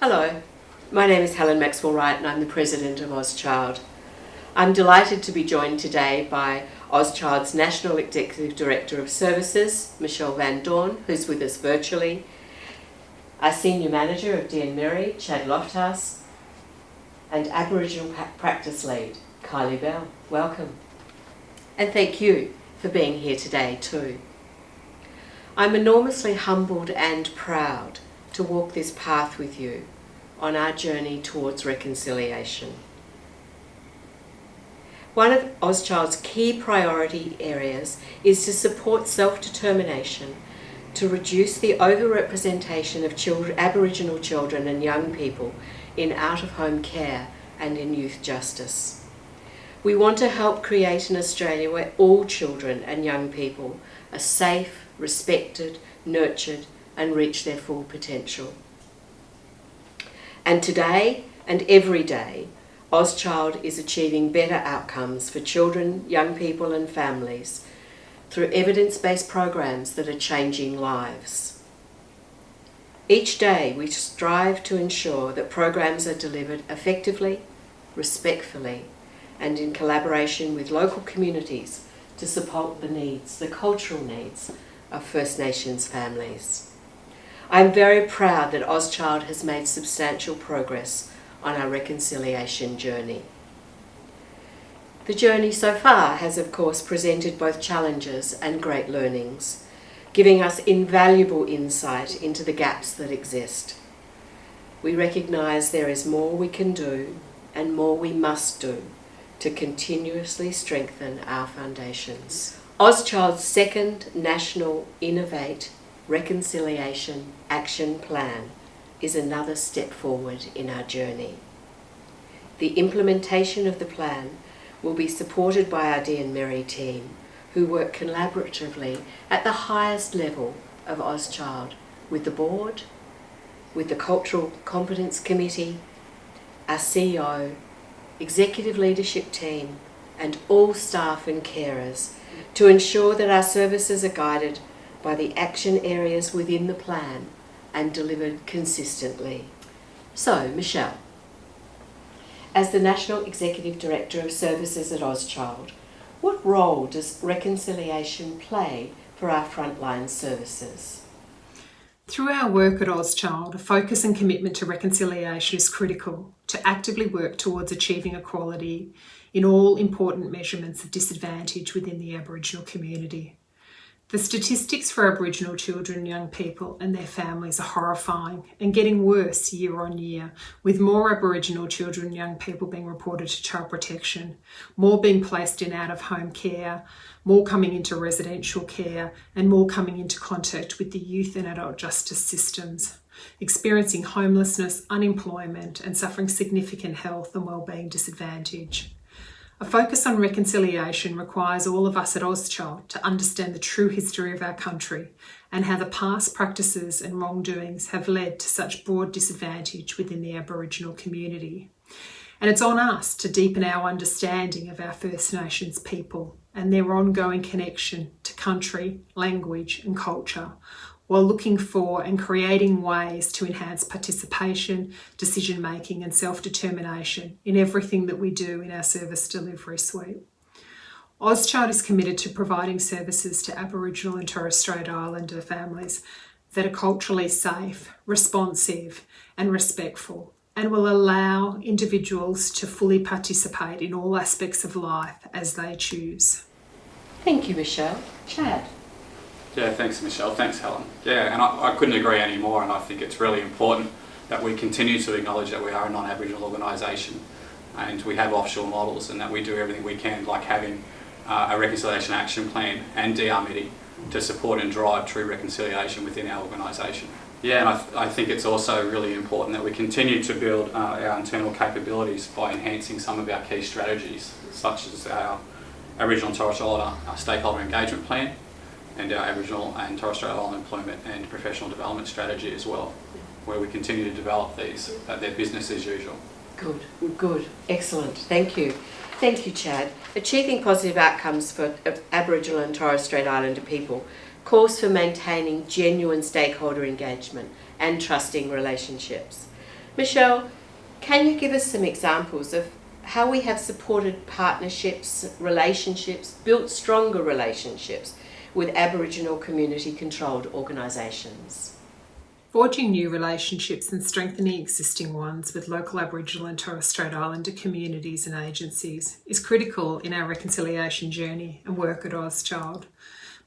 Hello, my name is Helen Maxwell-Wright and I'm the President of OzChild. I'm delighted to be joined today by OzChild's National Executive Director of Services, Michelle Van Dorn, who's with us virtually, our Senior Manager of Dean Mary, Chad Lofthouse, and Aboriginal Practice Lead, Kylie Bell. Welcome. And thank you for being here today too. I'm enormously humbled and proud to walk this path with you on our journey towards reconciliation. One of OzChild's key priority areas is to support self-determination, to reduce the overrepresentation of Aboriginal children and young people in out-of-home care and in youth justice. We want to help create an Australia where all children and young people are safe, respected, nurtured, and reach their full potential. And today and every day, OzChild is achieving better outcomes for children, young people and families through evidence-based programs that are changing lives. Each day we strive to ensure that programs are delivered effectively, respectfully, and in collaboration with local communities to support the needs, the cultural needs of First Nations families. I'm very proud that OzChild has made substantial progress on our reconciliation journey. The journey so far has of course presented both challenges and great learnings, giving us invaluable insight into the gaps that exist. We recognise there is more we can do and more we must do to continuously strengthen our foundations. OzChild's second National Innovate Reconciliation Action Plan is another step forward in our journey. The implementation of the plan will be supported by our Dean Mary team, who work collaboratively at the highest level of OzChild with the board, with the Cultural Competence Committee, our CEO, executive leadership team, and all staff and carers to ensure that our services are guided by the action areas within the plan and delivered consistently. So, Michelle, as the National Executive Director of Services at OzChild, what role does reconciliation play for our frontline services? Through our work at OzChild, a focus and commitment to reconciliation is critical to actively work towards achieving equality in all important measurements of disadvantage within the Aboriginal community. The statistics for Aboriginal children and young people and their families are horrifying and getting worse year on year, with more Aboriginal children and young people being reported to child protection, more being placed in out-of-home care, more coming into residential care, and more coming into contact with the youth and adult justice systems, experiencing homelessness, unemployment, and suffering significant health and wellbeing disadvantage. A focus on reconciliation requires all of us at OzChild to understand the true history of our country and how the past practices and wrongdoings have led to such broad disadvantage within the Aboriginal community. And it's on us to deepen our understanding of our First Nations people and their ongoing connection to country, language and culture, while looking for and creating ways to enhance participation, decision-making and self-determination in everything that we do in our service delivery suite. OzChild is committed to providing services to Aboriginal and Torres Strait Islander families that are culturally safe, responsive and respectful, and will allow individuals to fully participate in all aspects of life as they choose. Thank you, Michelle. Chad? Yeah, thanks Michelle, thanks Helen. Yeah, and I couldn't agree any more, and I think it's really important that we continue to acknowledge that we are a non-Aboriginal organisation and we have offshore models, and that we do everything we can, like having a reconciliation action plan and DRMITI to support and drive true reconciliation within our organisation. Yeah, and I think it's also really important that we continue to build our internal capabilities by enhancing some of our key strategies, such as our Aboriginal and Torres Strait Islander stakeholder engagement plan, and our Aboriginal and Torres Strait Islander employment and professional development strategy as well, where we continue to develop these, they're business as usual. Good, excellent, thank you. Thank you, Chad. Achieving positive outcomes for Aboriginal and Torres Strait Islander people calls for maintaining genuine stakeholder engagement and trusting relationships. Michelle, can you give us some examples of how we have supported partnerships, relationships, built stronger relationships with Aboriginal community-controlled organisations? Forging new relationships and strengthening existing ones with local Aboriginal and Torres Strait Islander communities and agencies is critical in our reconciliation journey and work at OzChild.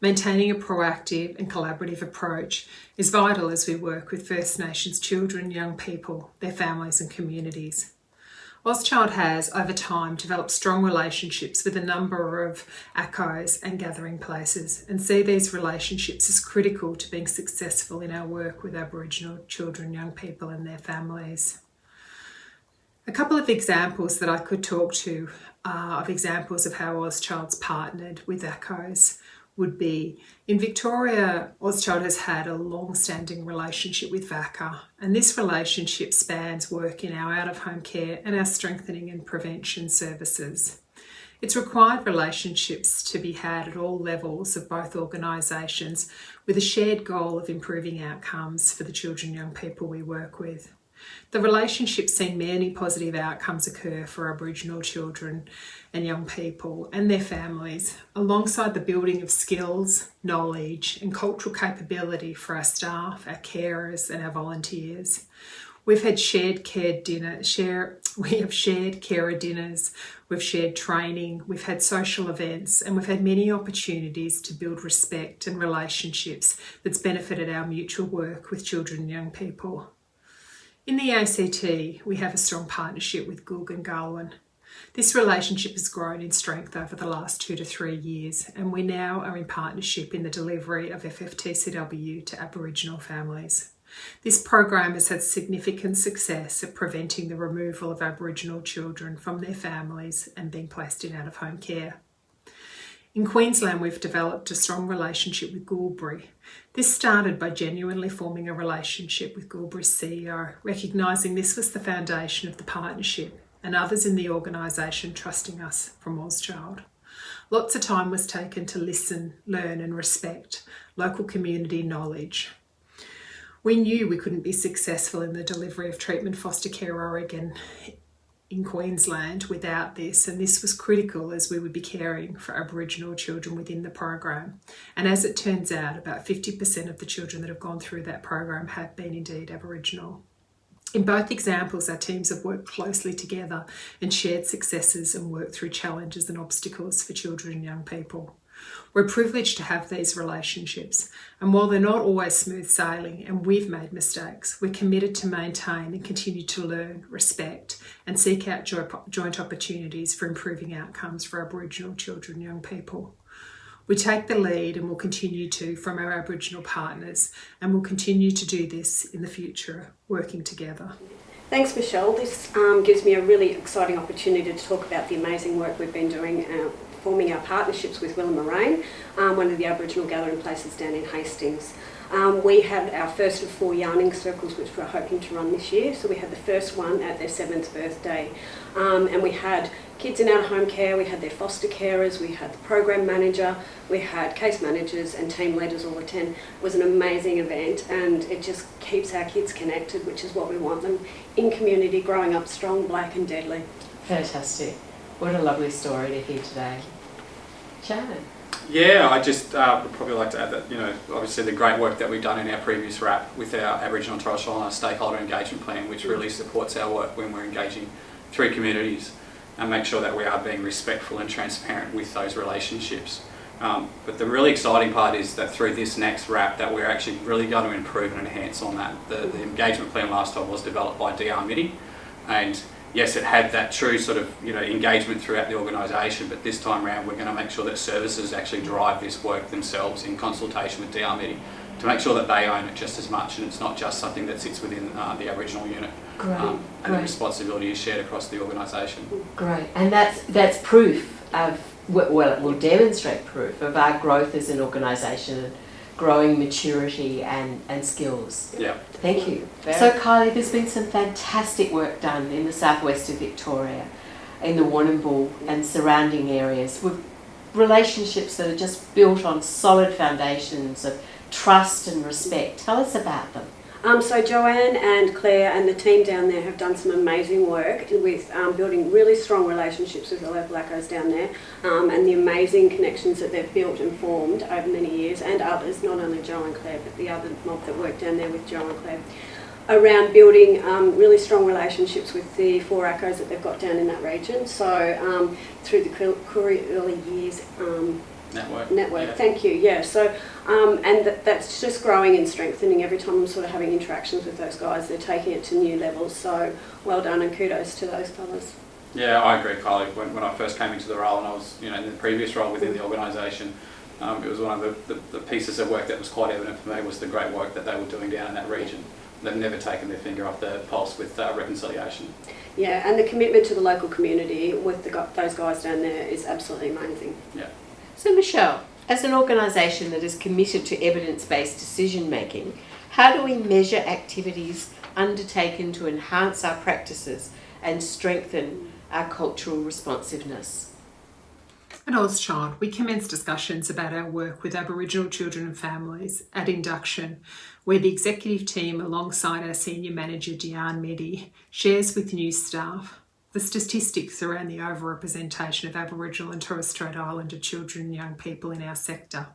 Maintaining a proactive and collaborative approach is vital as we work with First Nations children, young people, their families and communities. OzChild has, over time, developed strong relationships with a number of ACOs and gathering places and see these relationships as critical to being successful in our work with Aboriginal children, young people and their families. A couple of examples that I could talk to of examples of how OzChild's partnered with ACOs would be, in Victoria, OzChild has had a long-standing relationship with VACA, and this relationship spans work in our out-of-home care and our strengthening and prevention services. It's required relationships to be had at all levels of both organisations with a shared goal of improving outcomes for the children and young people we work with. The relationship's seen many positive outcomes occur for Aboriginal children and young people and their families, alongside the building of skills, knowledge and cultural capability for our staff, our carers and our volunteers. We've had shared carer dinners, we've shared training, we've had social events, and we've had many opportunities to build respect and relationships that's benefited our mutual work with children and young people. In the ACT, we have a strong partnership with Goolg and Galwin. This relationship has grown in strength over the last 2 to 3 years, and we now are in partnership in the delivery of FFTCW to Aboriginal families. This program has had significant success at preventing the removal of Aboriginal children from their families and being placed in out-of-home care. In Queensland, we've developed a strong relationship with Goulbury. This started by genuinely forming a relationship with Goulbury's CEO, recognising this was the foundation of the partnership, and others in the organisation trusting us from OzChild. Lots of time was taken to listen, learn and respect local community knowledge. We knew we couldn't be successful in the delivery of treatment foster care Oregon in Queensland without this, and this was critical as we would be caring for Aboriginal children within the program. And as it turns out, about 50% of the children that have gone through that program have been indeed Aboriginal. In both examples, our teams have worked closely together and shared successes and worked through challenges and obstacles for children and young people. We're privileged to have these relationships, and while they're not always smooth sailing and we've made mistakes, we're committed to maintain and continue to learn, respect and seek out joint opportunities for improving outcomes for Aboriginal children and young people. We take the lead and will continue to from our Aboriginal partners, and will continue to do this in the future, working together. Thanks, Michelle. This gives me a really exciting opportunity to talk about the amazing work we've been doing forming our partnerships with Willamaraine, one of the Aboriginal gathering places down in Hastings. We had our first of 4 yarning circles which we're hoping to run this year. So we had the first one at their 7th birthday, and we had kids in out-of-home care, we had their foster carers, we had the program manager, we had case managers and team leaders all attend. It was an amazing event, and it just keeps our kids connected, which is what we want them in community, growing up strong, black and deadly. Fantastic. What a lovely story to hear today. Shannon. Yeah, I just would probably like to add that, obviously the great work that we've done in our previous RAP with our Aboriginal and Torres Strait Islander stakeholder engagement plan, which really supports our work when we're engaging through communities and make sure that we are being respectful and transparent with those relationships. But the really exciting part is that through this next RAP that we're actually really going to improve and enhance on that. The engagement plan last time was developed by DR MIDI, and yes, it had that true sort of engagement throughout the organisation, but this time around we're going to make sure that services actually drive this work themselves in consultation with DR MIDI to make sure that they own it just as much, and it's not just something that sits within the Aboriginal unit. Great. And the responsibility is shared across the organisation. Great, and that's proof of, well, it will demonstrate proof of our growth as an organisation, growing maturity and skills. Yeah. Thank you. So Kylie, there's been some fantastic work done in the southwest of Victoria, in the Warrnambool and surrounding areas, with relationships that are just built on solid foundations of trust and respect. Tell us about them. So Joanne and Claire and the team down there have done some amazing work with building really strong relationships with the local ACCOs down there, and the amazing connections that they've built and formed over many years, and others, not only Jo and Claire, but the other mob that work down there with Jo and Claire, around building really strong relationships with the 4 ACCOs that they've got down in that region. So through the Koori Early Years Network. Yeah. Thank you. Yeah. So and that's just growing and strengthening every time I'm sort of having interactions with those guys. They're taking it to new levels. So well done and kudos to those fellas. Yeah, I agree, Kylie. When I first came into the role, and I was, in the previous role within the organisation, it was one of the pieces of work that was quite evident for me was the great work that they were doing down in that region. They've never taken their finger off the pulse with reconciliation. Yeah, and the commitment to the local community with those guys down there is absolutely amazing. Yeah. So Michelle, as an organisation that is committed to evidence-based decision making, how do we measure activities undertaken to enhance our practices and strengthen our cultural responsiveness? At OzChild, we commenced discussions about our work with Aboriginal children and families at induction, where the executive team, alongside our senior manager Diane Meddy, shares with new staff the statistics around the overrepresentation of Aboriginal and Torres Strait Islander children and young people in our sector,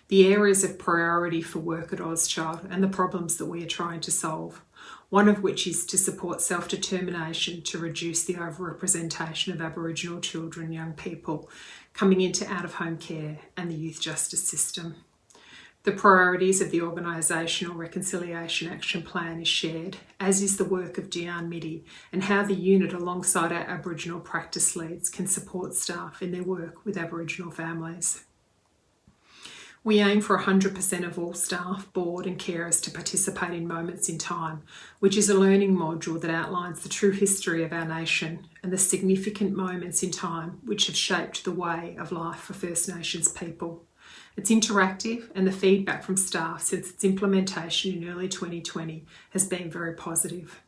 the areas of priority for work at OzChild and the problems that we are trying to solve, one of which is to support self-determination to reduce the overrepresentation of Aboriginal children and young people coming into out-of-home care and the youth justice system. The priorities of the Organisational Reconciliation Action Plan is shared, as is the work of Diane Meddy and how the unit alongside our Aboriginal practice leads can support staff in their work with Aboriginal families. We aim for 100% of all staff, board and carers to participate in Moments in Time, which is a learning module that outlines the true history of our nation and the significant moments in time which have shaped the way of life for First Nations people. It's interactive and the feedback from staff since its implementation in early 2020 has been very positive.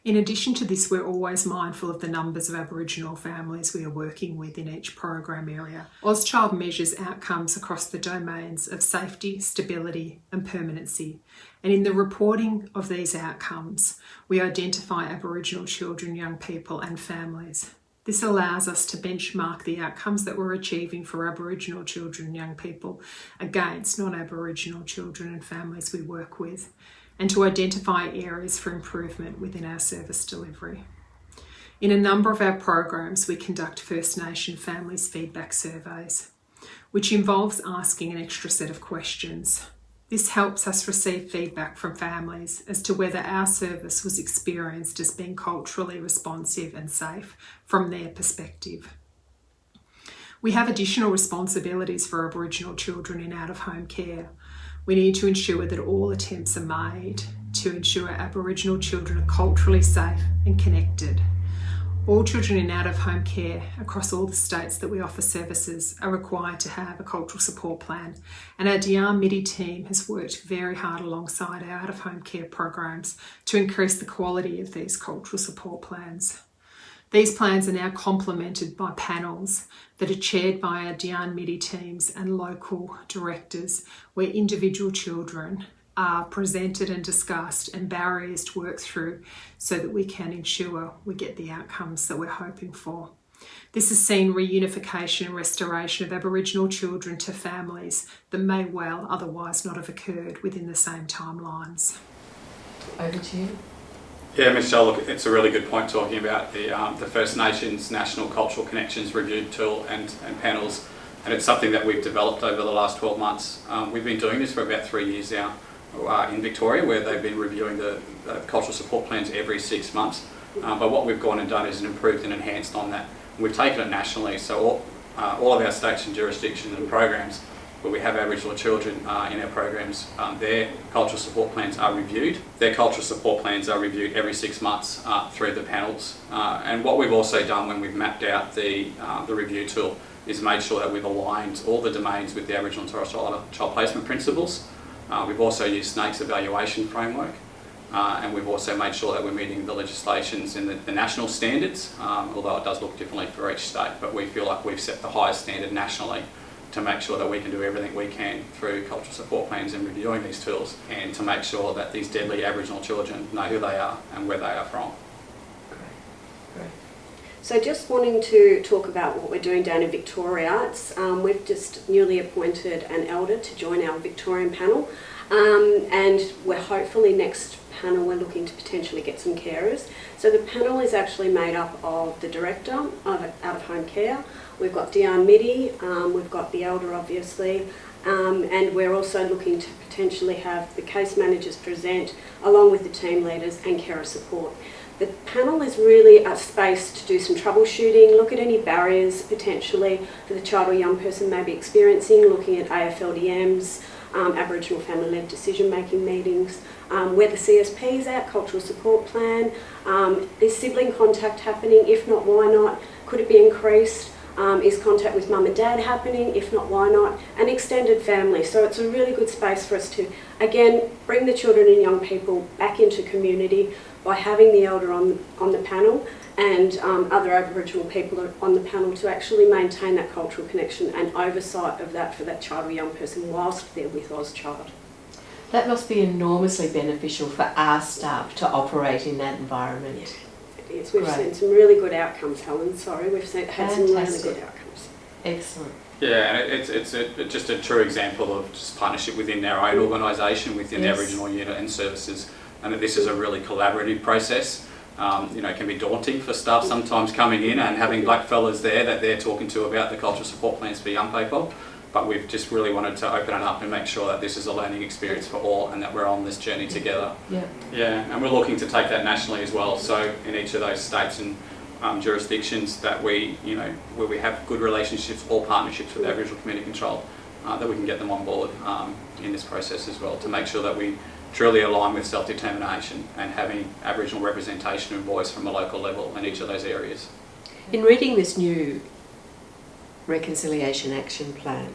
In addition to this, we're always mindful of the numbers of Aboriginal families we are working with in each program area. OzChild measures outcomes across the domains of safety, stability and permanency. And in the reporting of these outcomes, we identify Aboriginal children, young people and families. This allows us to benchmark the outcomes that we're achieving for Aboriginal children and young people against non-Aboriginal children and families we work with, and to identify areas for improvement within our service delivery. In a number of our programs, we conduct First Nation families feedback surveys, which involves asking an extra set of questions. This helps us receive feedback from families as to whether our service was experienced as being culturally responsive and safe from their perspective. We have additional responsibilities for Aboriginal children in out-of-home care. We need to ensure that all attempts are made to ensure Aboriginal children are culturally safe and connected. All children in out-of-home care across all the states that we offer services are required to have a cultural support plan, and our Diane Meddy team has worked very hard alongside our out-of-home care programs to increase the quality of these cultural support plans. These plans are now complemented by panels that are chaired by our Diane Meddy teams and local directors, where individual children are presented and discussed and barriers to work through so that we can ensure we get the outcomes that we're hoping for. This has seen reunification and restoration of Aboriginal children to families that may well otherwise not have occurred within the same timelines. Over to you. Yeah, Michelle, look, it's a really good point talking about the First Nations National Cultural Connections Review Tool and panels, and it's something that we've developed over the last 12 months. We've been doing this for about 3 years now in Victoria, where they've been reviewing the cultural support plans every 6 months. But what we've gone and done is improved and enhanced on that. We've taken it nationally, so all of our states and jurisdictions and programs where we have Aboriginal children in our programs, their cultural support plans are reviewed. Their cultural support plans are reviewed every 6 months through the panels. And what we've also done when we've mapped out the review tool is made sure that we've aligned all the domains with the Aboriginal and Torres Strait Islander child placement principles. We've also used SNAIC's evaluation framework, and we've also made sure that we're meeting the legislations and the national standards, although it does look differently for each state, but we feel like we've set the highest standard nationally to make sure that we can do everything we can through cultural support plans and reviewing these tools, and to make sure that these deadly Aboriginal children know who they are and where they are from. Great. So just wanting to talk about what we're doing down in Victoria. We've just newly appointed an elder to join our Victorian panel, and we're hopefully next panel we're looking to potentially get some carers. So the panel is actually made up of the director of out-of-home care. We've got Dion Mitty, we've got the elder obviously, and we're also looking to potentially have the case managers present along with the team leaders and carer support. The panel is really a space to do some troubleshooting, look at any barriers potentially that the child or young person may be experiencing, looking at AFLDMs, Aboriginal family-led decision-making meetings, where the CSP is at, cultural support plan, is sibling contact happening? If not, why not? Could it be increased? Is contact with mum and dad happening? If not, why not? And extended family. So it's a really good space for us to, again, bring the children and young people back into community by having the elder on the panel and other Aboriginal people on the panel to actually maintain that cultural connection and oversight of that for that child or young person whilst they're with OzChild. That must be enormously beneficial for our staff to operate in that environment. Yeah, it is. We've seen some really good outcomes, Helen. Sorry, we've had some really good outcomes. Excellent. Yeah, and it's just a true example of just partnership within our own organisation, within the Aboriginal unit and services, and that this is a really collaborative process. It can be daunting for staff sometimes coming in and having black fellas there that they're talking to about the cultural support plans for young people, but we've just really wanted to open it up and make sure that this is a learning experience for all and that we're on this journey together. Yeah, and we're looking to take that nationally as well, so in each of those states and jurisdictions that we, where we have good relationships or partnerships with Aboriginal Community Control, that we can get them on board in this process as well, to make sure that we truly align with self-determination and having Aboriginal representation and voice from a local level in each of those areas. In reading this new Reconciliation Action Plan,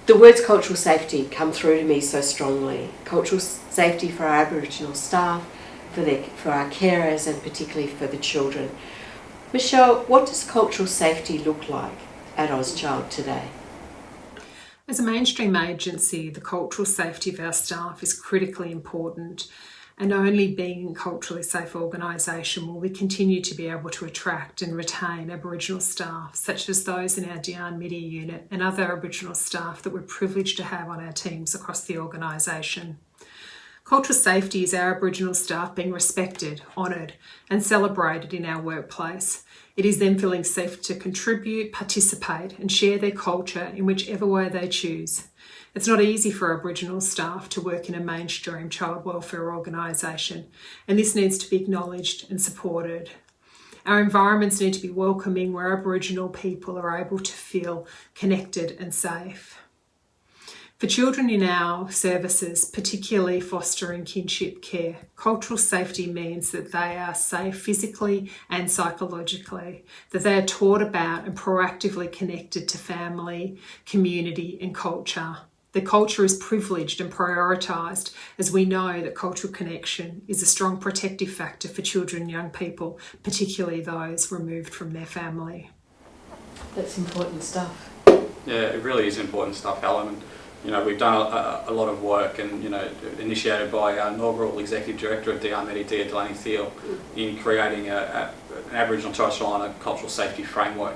the words cultural safety come through to me so strongly. Cultural safety for our Aboriginal staff, for our carers, and particularly for the children. Michelle, what does cultural safety look like at OzChild today? As a mainstream agency, the cultural safety of our staff is critically important, and only being a culturally safe organisation will we continue to be able to attract and retain Aboriginal staff, such as those in our Dion Mitty unit and other Aboriginal staff that we're privileged to have on our teams across the organisation. Cultural safety is our Aboriginal staff being respected, honoured and celebrated in our workplace. It is them feeling safe to contribute, participate and share their culture in whichever way they choose. It's not easy for Aboriginal staff to work in a mainstream child welfare organisation, and this needs to be acknowledged and supported. Our environments need to be welcoming, where Aboriginal people are able to feel connected and safe. For children in our services, particularly fostering kinship care, cultural safety means that they are safe physically and psychologically, that they are taught about and proactively connected to family, community and culture. The culture is privileged and prioritised, as we know that cultural connection is a strong protective factor for children and young people, particularly those removed from their family. That's important stuff. Yeah, it really is important stuff, Helen. We've done a lot of work and, initiated by our inaugural Executive Director of DRMED, Dia Delaney Thiel, in creating an Aboriginal Torres Strait Islander cultural safety framework.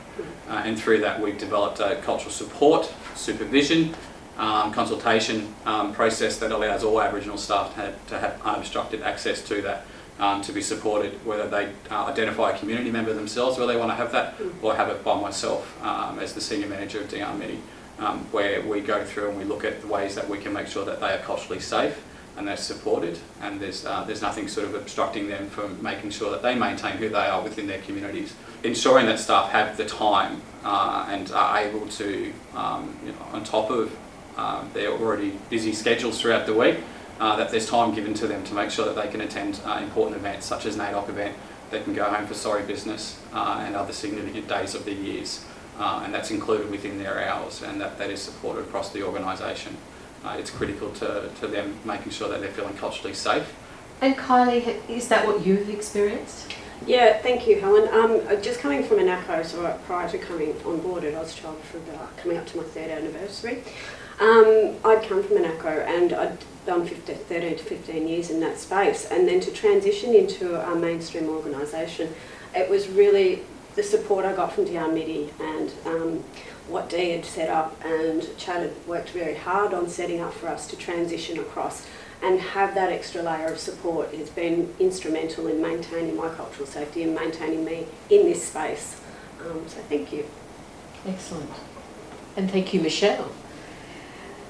And through that we've developed a cultural support, supervision, consultation process that allows all Aboriginal staff to have unobstructed access to that, to be supported, whether they identify a community member themselves where they want to have that, or have it by myself as the Senior Manager of DRMED. Where we go through and we look at the ways that we can make sure that they are culturally safe and they're supported, and there's nothing sort of obstructing them from making sure that they maintain who they are within their communities. Ensuring that staff have the time and are able to, on top of their already busy schedules throughout the week, that there's time given to them to make sure that they can attend important events such as an NAIDOC event, they can go home for sorry business and other significant days of the years. And that's included within their hours, and that is supported across the organisation. It's critical to them making sure that they're feeling culturally safe. And Kylie, is that what you've experienced? Yeah, thank you, Helen. Just coming from an ACO, so prior to coming on board at OzChild for coming up to my 3rd anniversary, I'd come from an ACO and I'd done 13 to 15 years in that space, and then to transition into a mainstream organisation, it was really the support I got from Dion Mitty and what Dee had set up, and Chad had worked very hard on setting up for us to transition across and have that extra layer of support has been instrumental in maintaining my cultural safety and maintaining me in this space. So thank you. Excellent. And thank you, Michelle.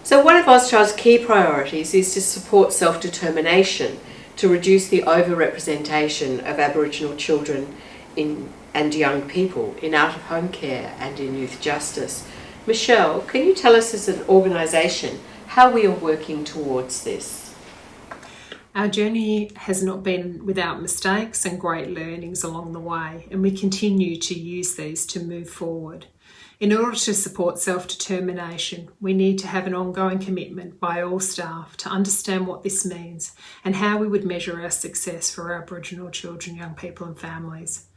So one of OzChild's key priorities is to support self-determination to reduce the overrepresentation of Aboriginal children and young people in out-of-home care and in youth justice. Michelle, can you tell us as an organisation how we are working towards this? Our journey has not been without mistakes and great learnings along the way, and we continue to use these to move forward. In order to support self-determination, we need to have an ongoing commitment by all staff to understand what this means and how we would measure our success for Aboriginal children, young people and families.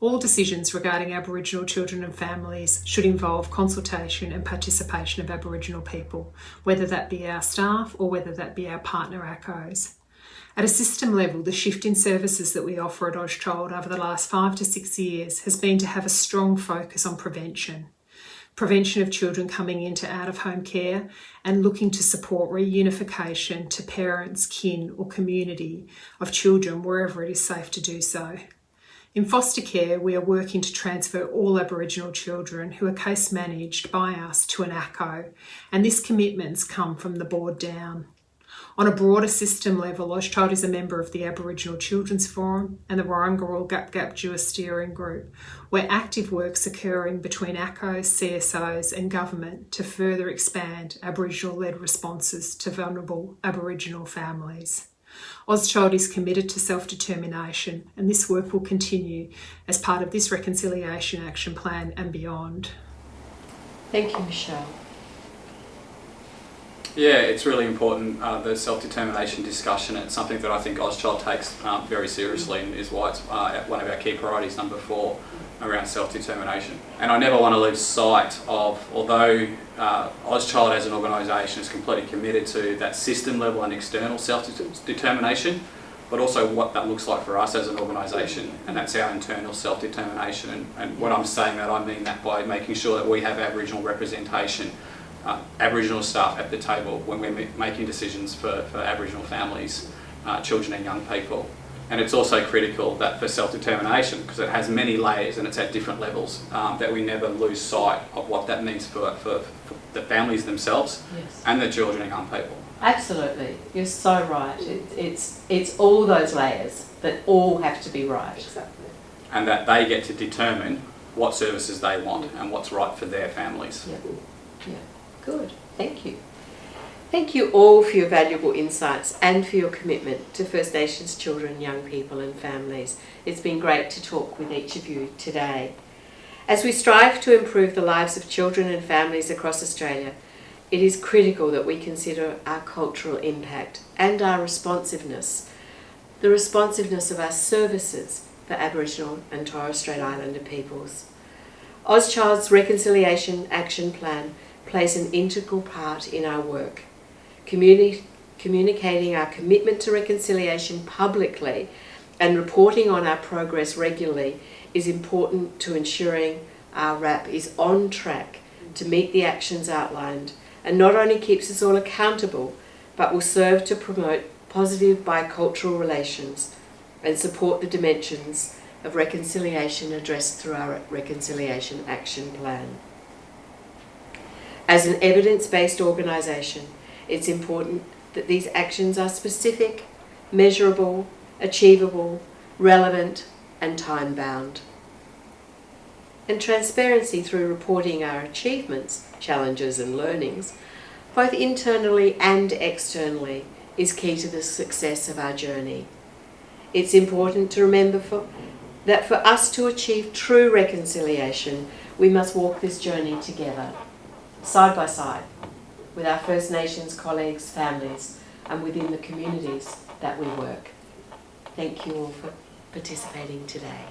All decisions regarding Aboriginal children and families should involve consultation and participation of Aboriginal people, whether that be our staff or whether that be our partner ACOs. At a system level, the shift in services that we offer at OzChild over the last 5 to 6 years has been to have a strong focus on prevention. Prevention of children coming into out-of-home care and looking to support reunification to parents, kin or community of children wherever it is safe to do so. In foster care, we are working to transfer all Aboriginal children who are case managed by us to an ACO, and this commitment's come from the board down. On a broader system level, OzChild is a member of the Aboriginal Children's Forum and the Warrangarul Gap Jua Steering Group, where active work's occurring between ACOs, CSOs and government to further expand Aboriginal-led responses to vulnerable Aboriginal families. OzChild is committed to self-determination, and this work will continue as part of this Reconciliation Action Plan and beyond. Thank you, Michelle. Yeah, it's really important, the self-determination discussion. It's something that I think OzChild takes very seriously, and is why it's one of our key priorities, number 4, around self-determination. And I never want to lose sight of, although OzChild as an organisation is completely committed to that system level and external self-determination, but also what that looks like for us as an organisation, and that's our internal self-determination. And when I'm saying that, I mean that by making sure that we have Aboriginal representation, Aboriginal staff at the table when we're making decisions for Aboriginal families, children and young people. And it's also critical that for self-determination, because it has many layers and it's at different levels, that we never lose sight of what that means for the families themselves. Yes. And the children and young people. Absolutely, you're so right. It's all those layers that all have to be right. Exactly. And that they get to determine what services they want and what's right for their families. Yeah. Yeah. Good, thank you. Thank you all for your valuable insights and for your commitment to First Nations children, young people and families. It's been great to talk with each of you today. As we strive to improve the lives of children and families across Australia, it is critical that we consider our cultural impact and our responsiveness, the responsiveness of our services for Aboriginal and Torres Strait Islander peoples. OzChild's Reconciliation Action Plan plays an integral part in our work. Communicating our commitment to reconciliation publicly and reporting on our progress regularly is important to ensuring our RAP is on track to meet the actions outlined, and not only keeps us all accountable, but will serve to promote positive bicultural relations and support the dimensions of reconciliation addressed through our Reconciliation Action Plan. As an evidence-based organisation, it's important that these actions are specific, measurable, achievable, relevant and time-bound. And transparency through reporting our achievements, challenges and learnings, both internally and externally, is key to the success of our journey. It's important to remember that for us to achieve true reconciliation, we must walk this journey together, side by side, with our First Nations colleagues, families, and within the communities that we work. Thank you all for participating today.